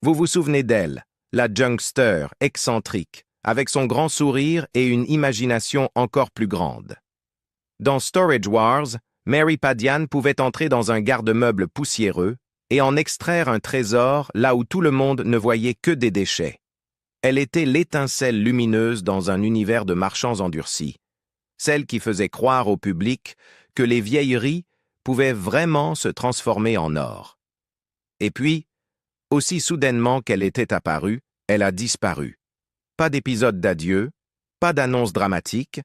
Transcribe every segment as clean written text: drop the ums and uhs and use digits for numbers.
Vous vous souvenez d'elle, la Junkster excentrique, avec son grand sourire et une imagination encore plus grande. Dans Storage Wars, Mary Padian pouvait entrer dans un garde-meuble poussiéreux et en extraire un trésor là où tout le monde ne voyait que des déchets. Elle était l'étincelle lumineuse dans un univers de marchands endurcis, celle qui faisait croire au public que les vieilleries pouvaient vraiment se transformer en or. Et puis, aussi soudainement qu'elle était apparue, elle a disparu. Pas d'épisode d'adieu, pas d'annonce dramatique,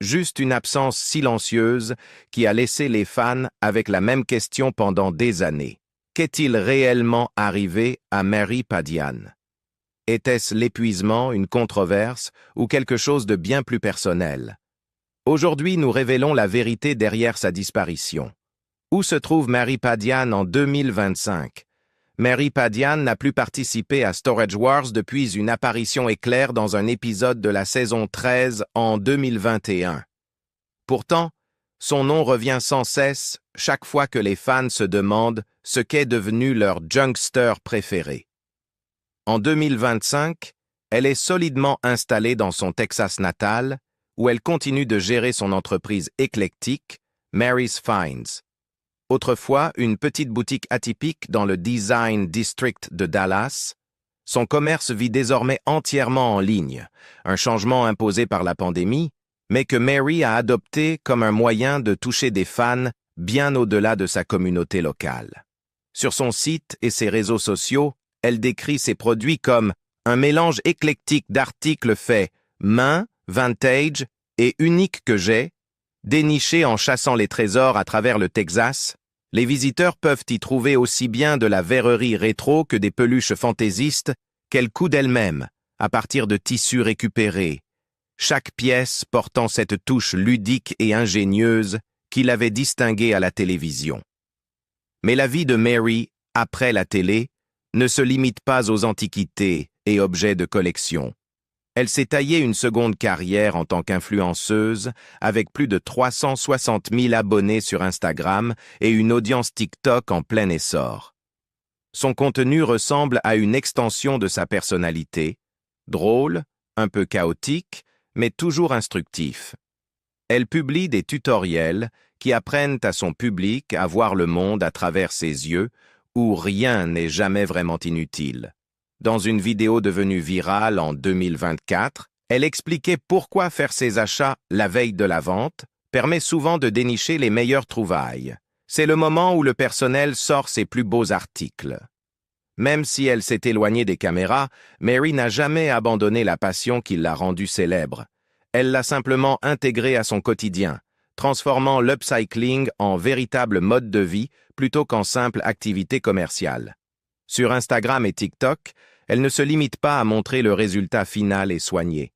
juste une absence silencieuse qui a laissé les fans avec la même question pendant des années. Qu'est-il réellement arrivé à Mary Padian? Était-ce l'épuisement, une controverse ou quelque chose de bien plus personnel? Aujourd'hui, nous révélons la vérité derrière sa disparition. Où se trouve Mary Padian en 2025? Mary Padian n'a plus participé à Storage Wars depuis une apparition éclair dans un épisode de la saison 13 en 2021. Pourtant, son nom revient sans cesse chaque fois que les fans se demandent ce qu'est devenu leur Junkster préféré. En 2025, elle est solidement installée dans son Texas natal, où elle continue de gérer son entreprise éclectique, Mary's Finds. Autrefois une petite boutique atypique dans le Design District de Dallas, son commerce vit désormais entièrement en ligne, un changement imposé par la pandémie, mais que Mary a adopté comme un moyen de toucher des fans bien au-delà de sa communauté locale. Sur son site et ses réseaux sociaux, elle décrit ses produits comme un mélange éclectique d'articles faits main, vintage et uniques que j'ai, dénichés en chassant les trésors à travers le Texas. Les visiteurs peuvent y trouver aussi bien de la verrerie rétro que des peluches fantaisistes qu'elle coud elle-même, à partir de tissus récupérés, chaque pièce portant cette touche ludique et ingénieuse qui l'avait distinguée à la télévision. Mais la vie de Mary, après la télé, ne se limite pas aux antiquités et objets de collection. Elle s'est taillée une seconde carrière en tant qu'influenceuse, avec plus de 360 000 abonnés sur Instagram et une audience TikTok en plein essor. Son contenu ressemble à une extension de sa personnalité, drôle, un peu chaotique, mais toujours instructif. Elle publie des tutoriels qui apprennent à son public à voir le monde à travers ses yeux, où rien n'est jamais vraiment inutile. Dans une vidéo devenue virale en 2024, elle expliquait pourquoi faire ses achats la veille de la vente permet souvent de dénicher les meilleures trouvailles. C'est le moment où le personnel sort ses plus beaux articles. Même si elle s'est éloignée des caméras, Mary n'a jamais abandonné la passion qui l'a rendue célèbre. Elle l'a simplement intégrée à son quotidien, transformant l'upcycling en véritable mode de vie plutôt qu'en simple activité commerciale. Sur Instagram et TikTok, elle ne se limite pas à montrer le résultat final et soigné.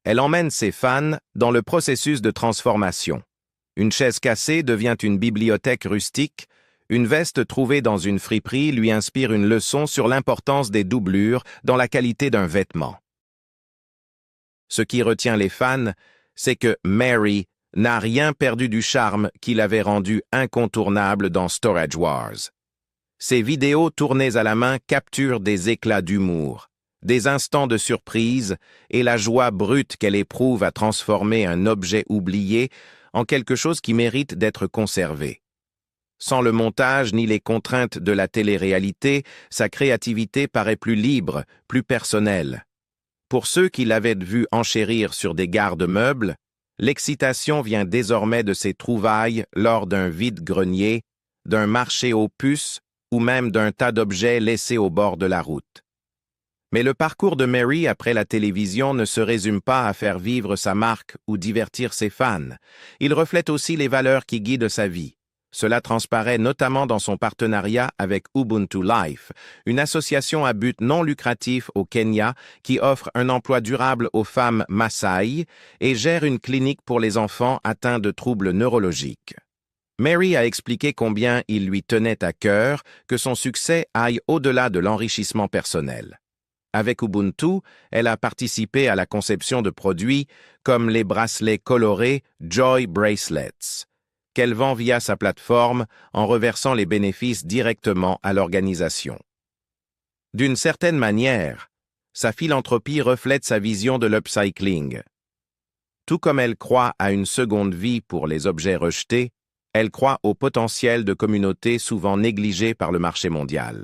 Elle emmène ses fans dans le processus de transformation. Une chaise cassée devient une bibliothèque rustique, une veste trouvée dans une friperie lui inspire une leçon sur l'importance des doublures dans la qualité d'un vêtement. Ce qui retient les fans, c'est que Mary n'a rien perdu du charme qui l'avait rendue incontournable dans Storage Wars. Ses vidéos tournées à la main capturent des éclats d'humour, des instants de surprise et la joie brute qu'elle éprouve à transformer un objet oublié en quelque chose qui mérite d'être conservé. Sans le montage ni les contraintes de la télé-réalité, sa créativité paraît plus libre, plus personnelle. Pour ceux qui l'avaient vue enchérir sur des garde-meubles, l'excitation vient désormais de ses trouvailles lors d'un vide-grenier, d'un marché aux puces ou même d'un tas d'objets laissés au bord de la route. Mais le parcours de Mary après la télévision ne se résume pas à faire vivre sa marque ou divertir ses fans. Il reflète aussi les valeurs qui guident sa vie. Cela transparaît notamment dans son partenariat avec Ubuntu Life, une association à but non lucratif au Kenya qui offre un emploi durable aux femmes Maasai et gère une clinique pour les enfants atteints de troubles neurologiques. Mary a expliqué combien il lui tenait à cœur que son succès aille au-delà de l'enrichissement personnel. Avec Ubuntu, elle a participé à la conception de produits comme les bracelets colorés Joy Bracelets, qu'elle vend via sa plateforme en reversant les bénéfices directement à l'organisation. D'une certaine manière, sa philanthropie reflète sa vision de l'upcycling. Tout comme elle croit à une seconde vie pour les objets rejetés, elle croit au potentiel de communautés souvent négligées par le marché mondial.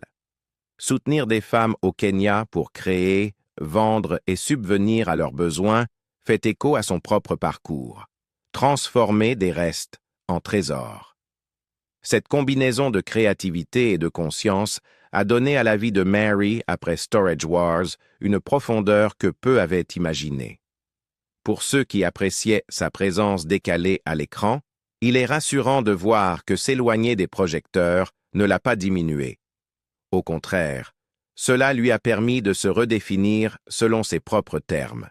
Soutenir des femmes au Kenya pour créer, vendre et subvenir à leurs besoins fait écho à son propre parcours. Transformer des restes en trésors. Cette combinaison de créativité et de conscience a donné à la vie de Mary, après Storage Wars, une profondeur que peu avaient imaginée. Pour ceux qui appréciaient sa présence décalée à l'écran, il est rassurant de voir que s'éloigner des projecteurs ne l'a pas diminué. Au contraire, cela lui a permis de se redéfinir selon ses propres termes.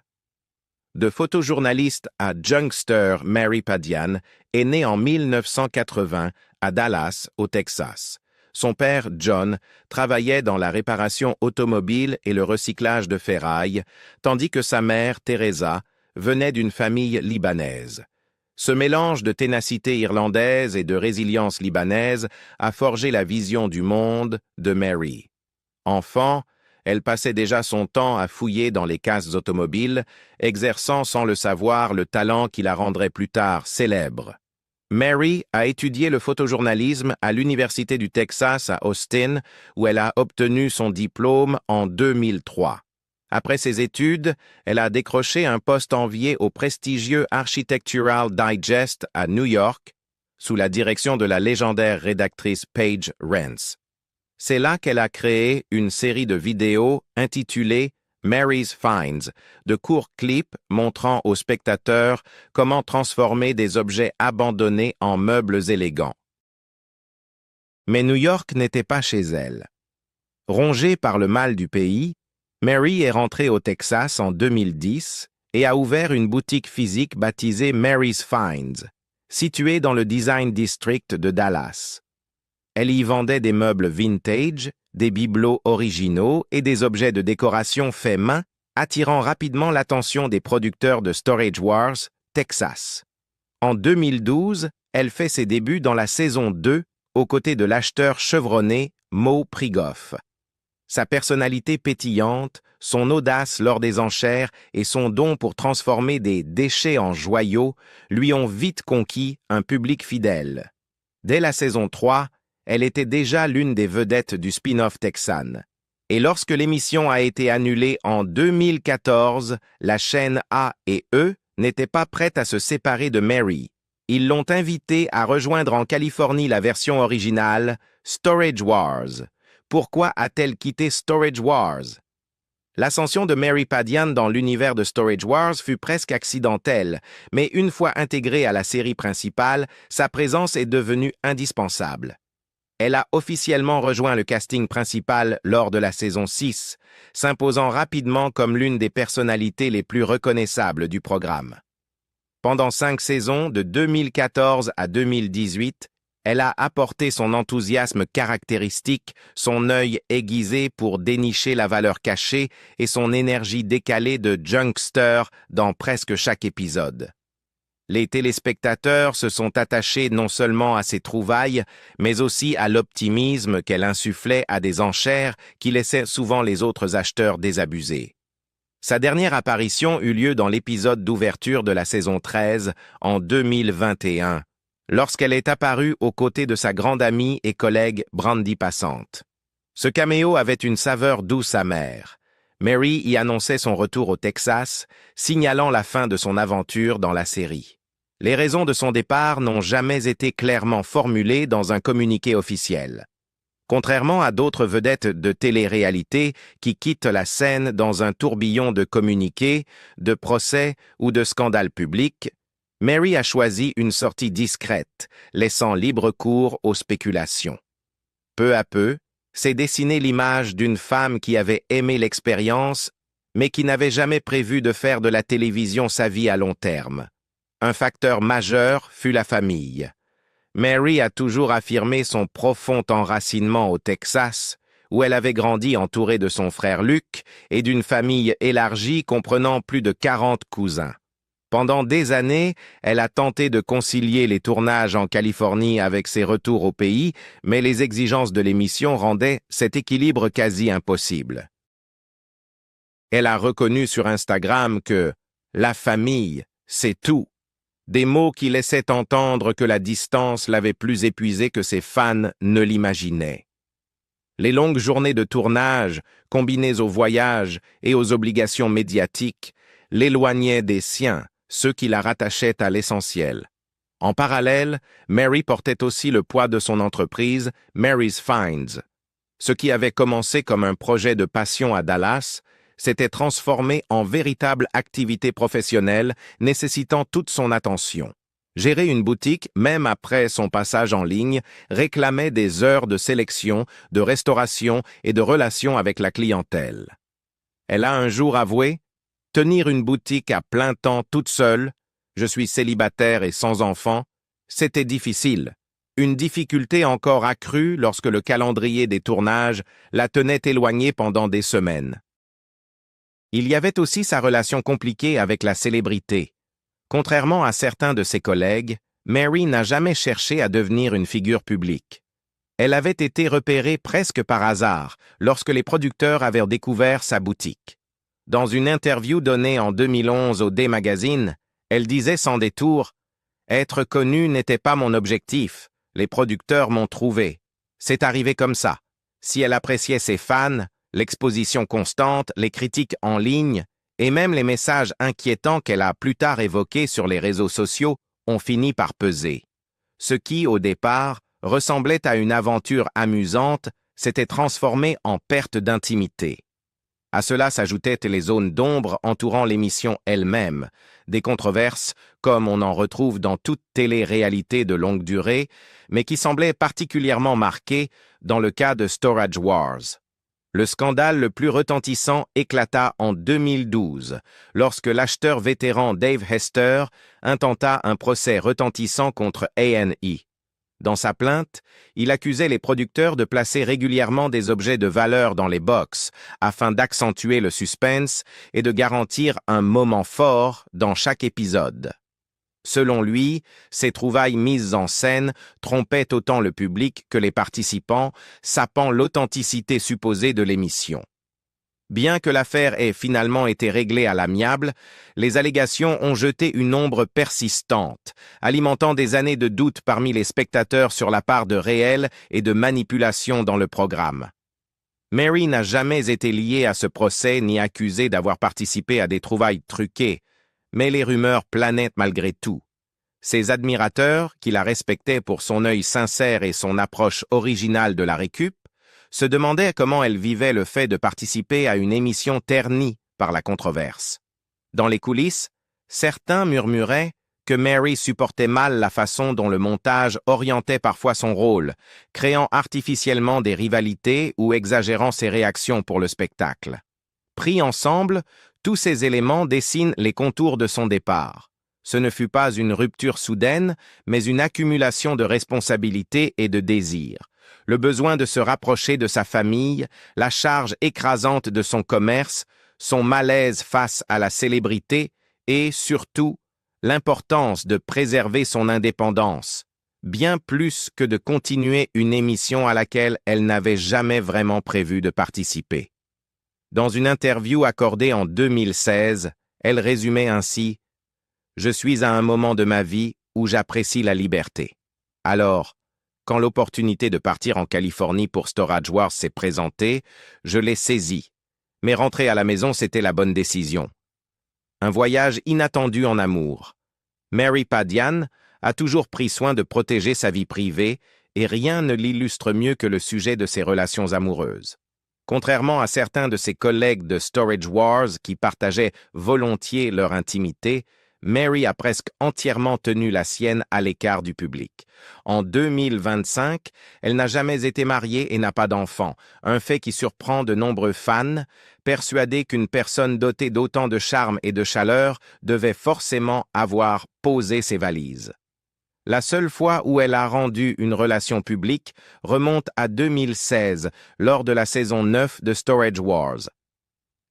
De photojournaliste à junkster, Mary Padian est née en 1980 à Dallas, au Texas. Son père, John, travaillait dans la réparation automobile et le recyclage de ferraille, tandis que sa mère, Teresa, venait d'une famille libanaise. Ce mélange de ténacité irlandaise et de résilience libanaise a forgé la vision du monde de Mary. Enfant, elle passait déjà son temps à fouiller dans les casses automobiles, exerçant sans le savoir le talent qui la rendrait plus tard célèbre. Mary a étudié le photojournalisme à l'Université du Texas à Austin, où elle a obtenu son diplôme en 2003. Après ses études, elle a décroché un poste envié au prestigieux Architectural Digest à New York, sous la direction de la légendaire rédactrice Paige Rance. C'est là qu'elle a créé une série de vidéos intitulée Mary's Finds, de courts clips montrant aux spectateurs comment transformer des objets abandonnés en meubles élégants. Mais New York n'était pas chez elle. Rongée par le mal du pays, Mary est rentrée au Texas en 2010 et a ouvert une boutique physique baptisée Mary's Finds, située dans le Design District de Dallas. Elle y vendait des meubles vintage, des bibelots originaux et des objets de décoration faits main, attirant rapidement l'attention des producteurs de Storage Wars, Texas. En 2012, elle fait ses débuts dans la saison 2 aux côtés de l'acheteur chevronné Mo Prigoff. Sa personnalité pétillante, son audace lors des enchères et son don pour transformer des déchets en joyaux lui ont vite conquis un public fidèle. Dès la saison 3, elle était déjà l'une des vedettes du spin-off texan. Et lorsque l'émission a été annulée en 2014, la chaîne A et E n'étaient pas prêtes à se séparer de Mary. Ils l'ont invitée à rejoindre en Californie la version originale, Storage Wars. Pourquoi a-t-elle quitté Storage Wars? L'ascension de Mary Padian dans l'univers de Storage Wars fut presque accidentelle, mais une fois intégrée à la série principale, sa présence est devenue indispensable. Elle a officiellement rejoint le casting principal lors de la saison 6, s'imposant rapidement comme l'une des personnalités les plus reconnaissables du programme. Pendant 5 saisons, de 2014 à 2018, elle a apporté son enthousiasme caractéristique, son œil aiguisé pour dénicher la valeur cachée et son énergie décalée de junkster dans presque chaque épisode. Les téléspectateurs se sont attachés non seulement à ses trouvailles, mais aussi à l'optimisme qu'elle insufflait à des enchères qui laissaient souvent les autres acheteurs désabusés. Sa dernière apparition eut lieu dans l'épisode d'ouverture de la saison 13 en 2021, lorsqu'elle est apparue aux côtés de sa grande amie et collègue Brandy Passante. Ce caméo avait une saveur douce amère. Mary y annonçait son retour au Texas, signalant la fin de son aventure dans la série. Les raisons de son départ n'ont jamais été clairement formulées dans un communiqué officiel. Contrairement à d'autres vedettes de télé-réalité qui quittent la scène dans un tourbillon de communiqués, de procès ou de scandales publics, Mary a choisi une sortie discrète, laissant libre cours aux spéculations. Peu à peu, s'est dessinée l'image d'une femme qui avait aimé l'expérience, mais qui n'avait jamais prévu de faire de la télévision sa vie à long terme. Un facteur majeur fut la famille. Mary a toujours affirmé son profond enracinement au Texas, où elle avait grandi entourée de son frère Luc et d'une famille élargie comprenant plus de 40 cousins. Pendant des années, elle a tenté de concilier les tournages en Californie avec ses retours au pays, mais les exigences de l'émission rendaient cet équilibre quasi impossible. Elle a reconnu sur Instagram que « la famille, c'est tout », des mots qui laissaient entendre que la distance l'avait plus épuisée que ses fans ne l'imaginaient. Les longues journées de tournage, combinées aux voyages et aux obligations médiatiques, l'éloignaient des siens, ceux qui la rattachaient à l'essentiel. En parallèle, Mary portait aussi le poids de son entreprise, Mary's Finds. Ce qui avait commencé comme un projet de passion à Dallas s'était transformé en véritable activité professionnelle nécessitant toute son attention. Gérer une boutique, même après son passage en ligne, réclamait des heures de sélection, de restauration et de relations avec la clientèle. Elle a un jour avoué « Tenir une boutique à plein temps toute seule, je suis célibataire et sans enfant, c'était difficile. Une difficulté encore accrue lorsque le calendrier des tournages la tenait éloignée pendant des semaines. » Il y avait aussi sa relation compliquée avec la célébrité. Contrairement à certains de ses collègues, Mary n'a jamais cherché à devenir une figure publique. Elle avait été repérée presque par hasard lorsque les producteurs avaient découvert sa boutique. Dans une interview donnée en 2011 au Day Magazine, elle disait sans détour « Être connue n'était pas mon objectif, les producteurs m'ont trouvé. C'est arrivé comme ça. Si elle appréciait ses fans, l'exposition constante, les critiques en ligne, et même les messages inquiétants qu'elle a plus tard évoqués sur les réseaux sociaux ont fini par peser. Ce qui, au départ, ressemblait à une aventure amusante, s'était transformé en perte d'intimité. À cela s'ajoutaient les zones d'ombre entourant l'émission elle-même, des controverses comme on en retrouve dans toute télé-réalité de longue durée, mais qui semblaient particulièrement marquées dans le cas de Storage Wars. Le scandale le plus retentissant éclata en 2012, lorsque l'acheteur vétéran Dave Hester intenta un procès retentissant contre A&E. Dans sa plainte, il accusait les producteurs de placer régulièrement des objets de valeur dans les box afin d'accentuer le suspense et de garantir un moment fort dans chaque épisode. Selon lui, ces trouvailles mises en scène trompaient autant le public que les participants, sapant l'authenticité supposée de l'émission. Bien que l'affaire ait finalement été réglée à l'amiable, les allégations ont jeté une ombre persistante, alimentant des années de doute parmi les spectateurs sur la part de réel et de manipulation dans le programme. Mary n'a jamais été liée à ce procès ni accusée d'avoir participé à des trouvailles truquées, mais les rumeurs planaient malgré tout. Ses admirateurs, qui la respectaient pour son œil sincère et son approche originale de la récup, se demandaient comment elle vivait le fait de participer à une émission ternie par la controverse. Dans les coulisses, certains murmuraient que Mary supportait mal la façon dont le montage orientait parfois son rôle, créant artificiellement des rivalités ou exagérant ses réactions pour le spectacle. Pris ensemble, tous ces éléments dessinent les contours de son départ. Ce ne fut pas une rupture soudaine, mais une accumulation de responsabilités et de désirs. Le besoin de se rapprocher de sa famille, la charge écrasante de son commerce, son malaise face à la célébrité et, surtout, l'importance de préserver son indépendance, bien plus que de continuer une émission à laquelle elle n'avait jamais vraiment prévu de participer. Dans une interview accordée en 2016, elle résumait ainsi « Je suis à un moment de ma vie où j'apprécie la liberté. Alors, quand l'opportunité de partir en Californie pour Storage Wars s'est présentée, je l'ai saisie. Mais rentrer à la maison, c'était la bonne décision. Un voyage inattendu en amour. Mary Padian a toujours pris soin de protéger sa vie privée et rien ne l'illustre mieux que le sujet de ses relations amoureuses. Contrairement à certains de ses collègues de Storage Wars qui partageaient volontiers leur intimité, Mary a presque entièrement tenu la sienne à l'écart du public. En 2025, elle n'a jamais été mariée et n'a pas d'enfant, un fait qui surprend de nombreux fans, persuadés qu'une personne dotée d'autant de charme et de chaleur devait forcément avoir posé ses valises. La seule fois où elle a rendu une relation publique remonte à 2016, lors de la saison 9 de Storage Wars.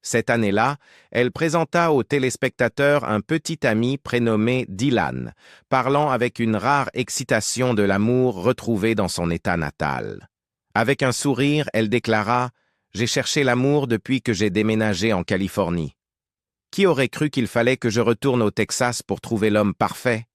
Cette année-là, elle présenta aux téléspectateurs un petit ami prénommé Dylan, parlant avec une rare excitation de l'amour retrouvé dans son état natal. Avec un sourire, elle déclara « J'ai cherché l'amour depuis que j'ai déménagé en Californie. Qui aurait cru qu'il fallait que je retourne au Texas pour trouver l'homme parfait ?»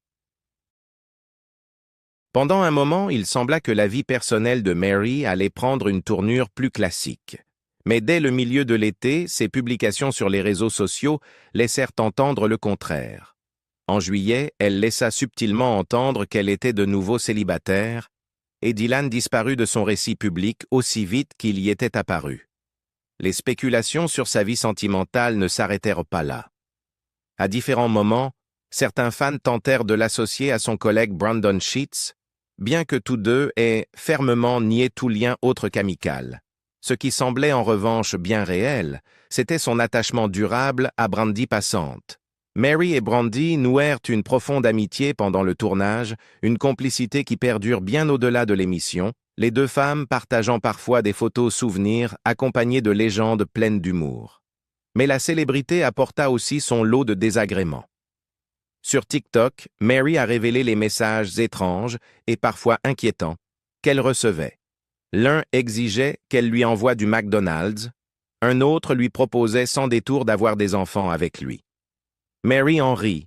Pendant un moment, il sembla que la vie personnelle de Mary allait prendre une tournure plus classique. Mais dès le milieu de l'été, ses publications sur les réseaux sociaux laissèrent entendre le contraire. En juillet, elle laissa subtilement entendre qu'elle était de nouveau célibataire, et Dylan disparut de son récit public aussi vite qu'il y était apparu. Les spéculations sur sa vie sentimentale ne s'arrêtèrent pas là. À différents moments, certains fans tentèrent de l'associer à son collègue Brandon Sheets, bien que tous deux aient fermement nié tout lien autre qu'amical. Ce qui semblait en revanche bien réel, c'était son attachement durable à Brandy Passante. Mary et Brandy nouèrent une profonde amitié pendant le tournage, une complicité qui perdure bien au-delà de l'émission, les deux femmes partageant parfois des photos souvenirs accompagnées de légendes pleines d'humour. Mais la célébrité apporta aussi son lot de désagréments. Sur TikTok, Mary a révélé les messages étranges et parfois inquiétants qu'elle recevait. L'un exigeait qu'elle lui envoie du McDonald's, un autre lui proposait sans détour d'avoir des enfants avec lui. Mary en rit,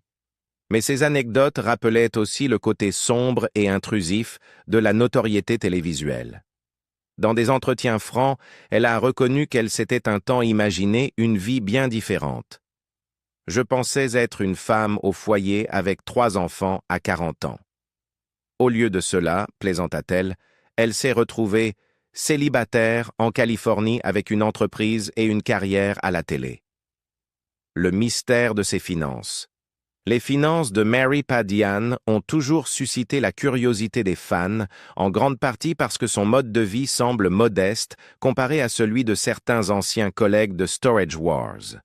mais ces anecdotes rappelaient aussi le côté sombre et intrusif de la notoriété télévisuelle. Dans des entretiens francs, elle a reconnu qu'elle s'était un temps imaginé une vie bien différente. « Je pensais être une femme au foyer avec 3 enfants à 40 ans. Au lieu de cela, plaisanta-t-elle, elle s'est retrouvée célibataire en Californie avec une entreprise et une carrière à la télé. » Le mystère de ses finances. Les finances de Mary Padian ont toujours suscité la curiosité des fans, en grande partie parce que son mode de vie semble modeste comparé à celui de certains anciens collègues de Storage Wars.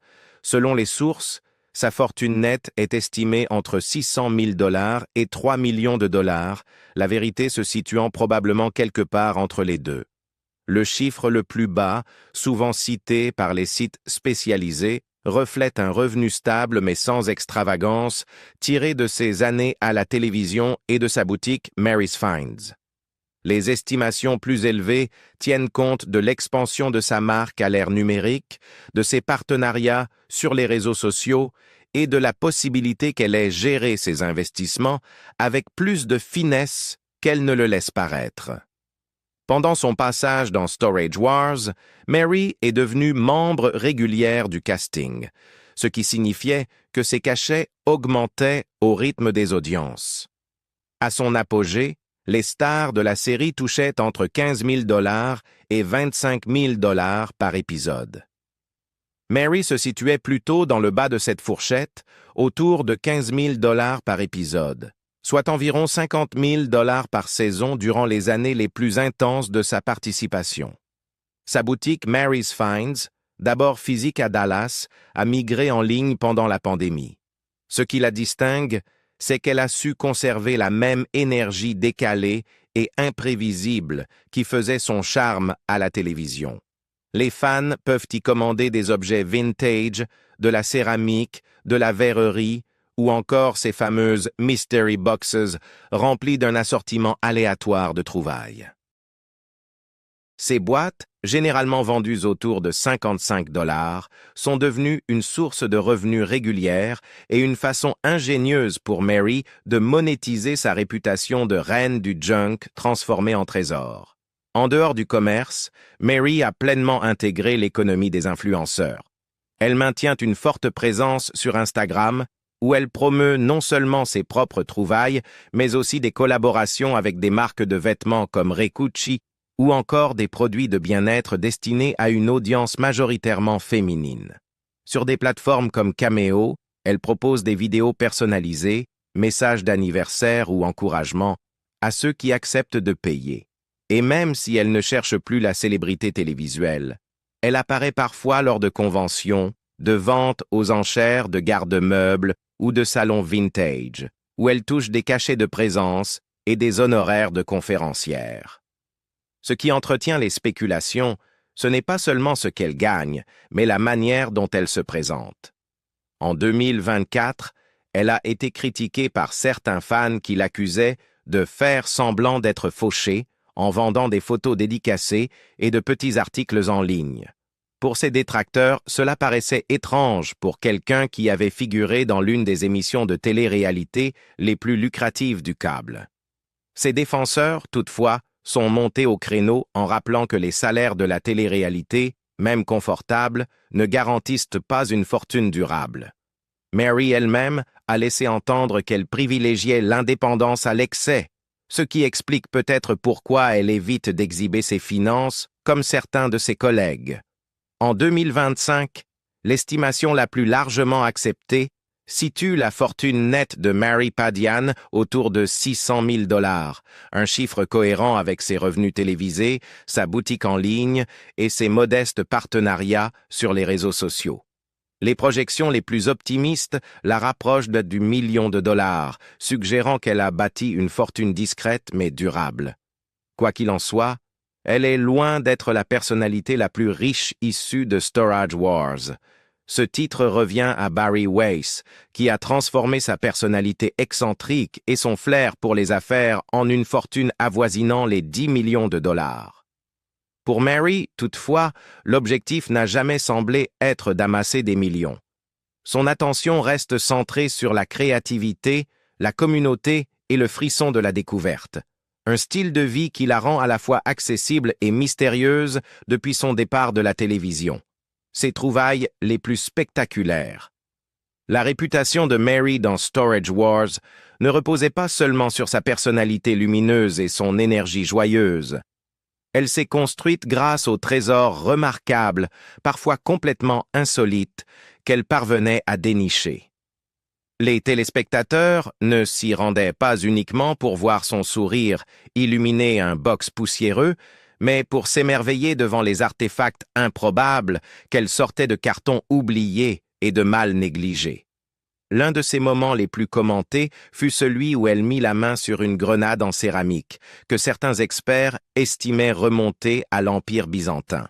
Selon les sources, sa fortune nette est estimée entre 600 000 $ et 3 millions de dollars, la vérité se situant probablement quelque part entre les deux. Le chiffre le plus bas, souvent cité par les sites spécialisés, reflète un revenu stable mais sans extravagance, tiré de ses années à la télévision et de sa boutique Mary's Finds. Les estimations plus élevées tiennent compte de l'expansion de sa marque à l'ère numérique, de ses partenariats sur les réseaux sociaux et de la possibilité qu'elle ait géré ses investissements avec plus de finesse qu'elle ne le laisse paraître. Pendant son passage dans Storage Wars, Mary est devenue membre régulière du casting, ce qui signifiait que ses cachets augmentaient au rythme des audiences. À son apogée, les stars de la série touchaient entre 15 000 $ et 25 000 $ par épisode. Mary se situait plutôt dans le bas de cette fourchette, autour de 15 000 $ par épisode, soit environ 50 000 $ par saison durant les années les plus intenses de sa participation. Sa boutique Mary's Finds, d'abord physique à Dallas, a migré en ligne pendant la pandémie. Ce qui la distingue, c'est qu'elle a su conserver la même énergie décalée et imprévisible qui faisait son charme à la télévision. Les fans peuvent y commander des objets vintage, de la céramique, de la verrerie, ou encore ces fameuses mystery boxes remplies d'un assortiment aléatoire de trouvailles. Ces boîtes, généralement vendues autour de 55 $, sont devenues une source de revenus régulière et une façon ingénieuse pour Mary de monétiser sa réputation de reine du junk transformée en trésor. En dehors du commerce, Mary a pleinement intégré l'économie des influenceurs. Elle maintient une forte présence sur Instagram, où elle promeut non seulement ses propres trouvailles, mais aussi des collaborations avec des marques de vêtements comme Rekuchi, ou encore des produits de bien-être destinés à une audience majoritairement féminine. Sur des plateformes comme Cameo, elle propose des vidéos personnalisées, messages d'anniversaire ou encouragement à ceux qui acceptent de payer. Et même si elle ne cherche plus la célébrité télévisuelle, elle apparaît parfois lors de conventions, de ventes aux enchères de garde-meubles ou de salons vintage, où elle touche des cachets de présence et des honoraires de conférencière. Ce qui entretient les spéculations, Ce n'est pas seulement ce qu'elle gagne, mais la manière dont elle se présente. En 2024, elle a été critiquée par certains fans qui l'accusaient de faire semblant d'être fauchée en vendant des photos dédicacées et de petits articles en ligne. Pour ses détracteurs, cela paraissait étrange pour quelqu'un qui avait figuré dans l'une des émissions de télé-réalité les plus lucratives du câble. Ses défenseurs, toutefois, sont montés au créneau en rappelant que les salaires de la télé-réalité, même confortables, ne garantissent pas une fortune durable. Mary elle-même a laissé entendre qu'elle privilégiait l'indépendance à l'excès, ce qui explique peut-être pourquoi elle évite d'exhiber ses finances comme certains de ses collègues. En 2025, l'estimation la plus largement acceptée situe la fortune nette de Mary Padian autour de 600 000 $, un chiffre cohérent avec ses revenus télévisés, sa boutique en ligne et ses modestes partenariats sur les réseaux sociaux. Les projections les plus optimistes la rapprochent du million de $, suggérant qu'elle a bâti une fortune discrète mais durable. Quoi qu'il en soit, elle est loin d'être la personnalité la plus riche issue de Storage Wars. Ce titre revient à Barry Weiss, qui a transformé sa personnalité excentrique et son flair pour les affaires en une fortune avoisinant les 10 millions de $. Pour Mary, toutefois, l'objectif n'a jamais semblé être d'amasser des millions. Son attention reste centrée sur la créativité, la communauté et le frisson de la découverte. Un style de vie qui la rend à la fois accessible et mystérieuse depuis son départ de la télévision. Ses trouvailles les plus spectaculaires. La réputation de Mary dans Storage Wars ne reposait pas seulement sur sa personnalité lumineuse et son énergie joyeuse. Elle s'est construite grâce aux trésors remarquables, parfois complètement insolites, qu'elle parvenait à dénicher. Les téléspectateurs ne s'y rendaient pas uniquement pour voir son sourire illuminer un box poussiéreux, mais pour s'émerveiller devant les artefacts improbables qu'elle sortait de cartons oubliés et de mal négligés. L'un de ses moments les plus commentés fut celui où elle mit la main sur une grenade en céramique, que certains experts estimaient remonter à l'Empire byzantin.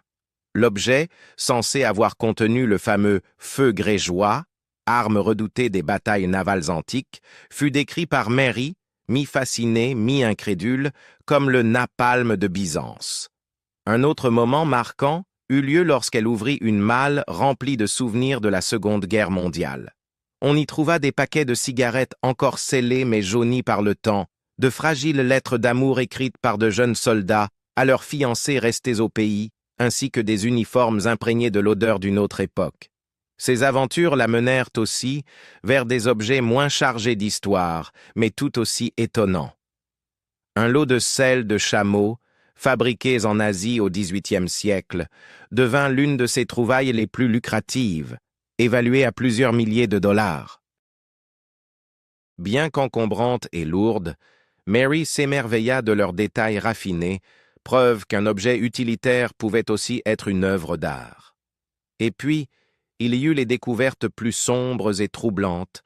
L'objet, censé avoir contenu le fameux feu grégeois, arme redoutée des batailles navales antiques, fut décrit par Mary, mi-fascinée, mi-incrédule, comme le napalm de Byzance. Un autre moment marquant eut lieu lorsqu'elle ouvrit une malle remplie de souvenirs de la Seconde Guerre mondiale. On y trouva des paquets de cigarettes encore scellés mais jaunis par le temps, de fragiles lettres d'amour écrites par de jeunes soldats à leurs fiancés restés au pays, ainsi que des uniformes imprégnés de l'odeur d'une autre époque. Ces aventures la menèrent aussi vers des objets moins chargés d'histoire, mais tout aussi étonnants. Un lot de selles de chameaux, fabriqués en Asie au XVIIIe siècle, devint l'une de ses trouvailles les plus lucratives, évaluée à plusieurs milliers de $. Bien qu'encombrante et lourde, Mary s'émerveilla de leurs détails raffinés, preuve qu'un objet utilitaire pouvait aussi être une œuvre d'art. Et puis, il y eut les découvertes plus sombres et troublantes,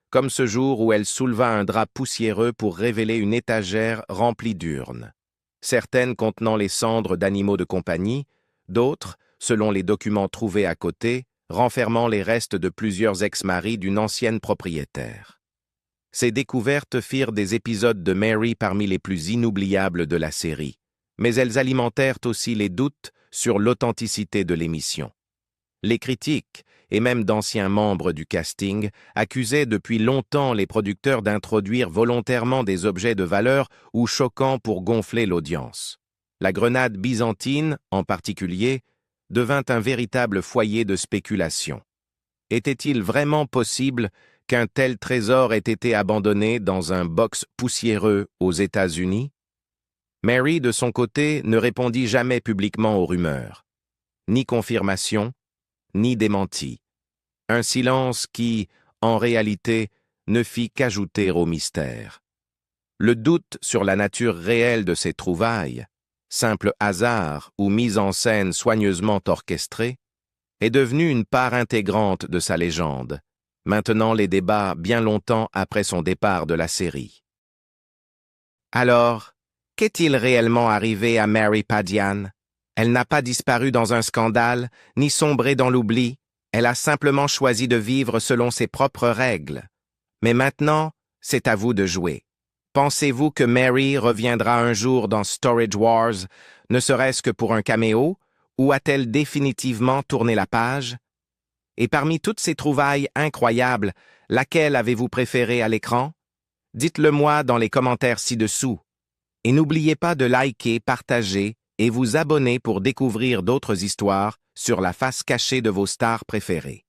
comme ce jour où elle souleva un drap poussiéreux pour révéler une étagère remplie d'urnes. Certaines contenant les cendres d'animaux de compagnie, d'autres, selon les documents trouvés à côté, renfermant les restes de plusieurs ex-maris d'une ancienne propriétaire. Ces découvertes firent des épisodes de Mary parmi les plus inoubliables de la série, mais elles alimentèrent aussi les doutes sur l'authenticité de l'émission. Les critiques, et même d'anciens membres du casting, accusaient depuis longtemps les producteurs d'introduire volontairement des objets de valeur ou choquants pour gonfler l'audience. La grenade byzantine, en particulier, devint un véritable foyer de spéculation. Était-il vraiment possible qu'un tel trésor ait été abandonné dans un box poussiéreux aux États-Unis? Mary, de son côté, ne répondit jamais publiquement aux rumeurs. Ni confirmation, ni démenti. Un silence qui, en réalité, ne fit qu'ajouter au mystère. Le doute sur la nature réelle de ces trouvailles, simple hasard ou mise en scène soigneusement orchestrée, est devenu une part intégrante de sa légende, maintenant les débats bien longtemps après son départ de la série. Alors, qu'est-il réellement arrivé à Mary Padian? Elle n'a pas disparu dans un scandale, ni sombré dans l'oubli, elle a simplement choisi de vivre selon ses propres règles. Mais maintenant, c'est à vous de jouer. Pensez-vous que Mary reviendra un jour dans Storage Wars, ne serait-ce que pour un caméo, ou a-t-elle définitivement tourné la page? Et parmi toutes ces trouvailles incroyables, laquelle avez-vous préférée à l'écran? Dites-le-moi dans les commentaires ci-dessous. Et n'oubliez pas de liker, partager et vous abonner pour découvrir d'autres histoires sur la face cachée de vos stars préférées.